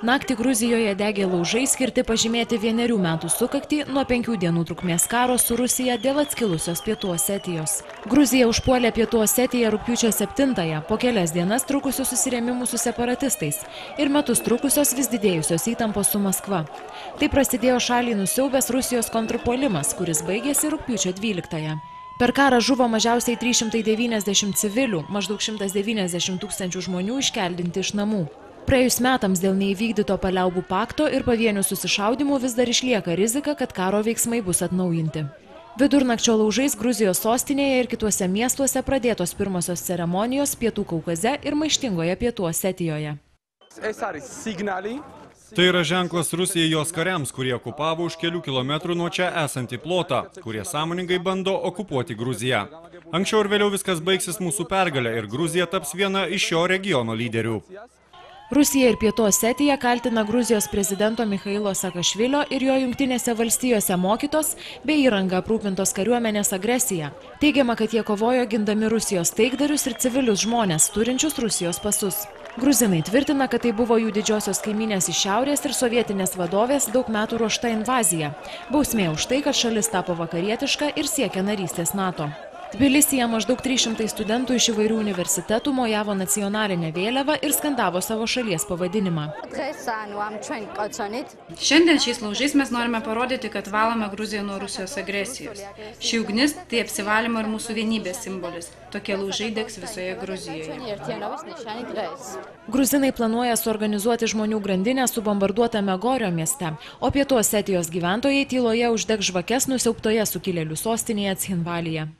Naktį Gruzijoje degė laužai skirti pažymėti 1 metų sukaktį nuo 5 dienų trukmės karo su Rusija dėl atskilusios Pietų Osetijos. Gruzija užpuolė Pietų Osetiją rugpjūčio 7-ąją po kelias dienas trukusių susirėmimų su separatistais ir metus trukusios vis didėjusios įtampos su Maskva. Tai prasidėjo šalį nusiaubęs Rusijos kontrpuolimas, kuris baigėsi rugpjūčio 12-ąją. Per karą žuvo mažiausiai 390 civilių, maždaug 190 tūkstančių žmonių iškeldinti iš namų. Praėjus metams dėl neįvykdyto paliaubų pakto ir pavienių susišaudymų vis dar išlieka rizika, kad karo veiksmai bus atnaujinti. Vidurnakčio laužais Gruzijos sostinėje ir kituose miestuose pradėtos pirmosios ceremonijos Pietų Kaukaze ir maištingoje Pietų Osetijoje. Tai yra ženklas Rusijai jos kariams, kurie okupavo už kelių kilometrų nuo čia esantį plotą, kurie sąmoningai bando okupuoti Gruziją. Anksčiau ir vėliau viskas baigsis mūsų pergalę ir Gruzija taps viena iš šio regiono lyderių. Rusija ir Pietų Osetija kaltina Gruzijos prezidento Michailo Sakašvilio ir jo Jungtinėse valstijose mokytos bei įranga aprūpintos kariuomenės agresiją. Teigiama, kad jie kovojo gindami Rusijos taikdarius ir civilius žmonės, turinčius Rusijos pasus. Gruzinai tvirtina, kad tai buvo jų didžiosios kaimynės iš šiaurės ir sovietinės vadovės daug metų ruošta invazija. Bausmė už tai, kad šalis tapo vakarietiška ir siekia narystės NATO. Tbilisyje maždaug 300 studentų iš įvairių universitetų mojavo nacionalinę vėliavą ir skandavo savo šalies pavadinimą. Šiandien šiais laužais mes norime parodyti, kad valome Gruziją nuo Rusijos agresijos. Ši ugnis tai apsivalymo ir mūsų vienybės simbolis. Tokie laužai degs visoje Gruzijoje. Gruzinai planuoja suorganizuoti žmonių grandinę subombarduotame Gorio mieste, o Pietų Osetijos gyventojai tyloje uždegs žvakes nusiaubtoje sukilėlių sostinėje Cchinvalyje.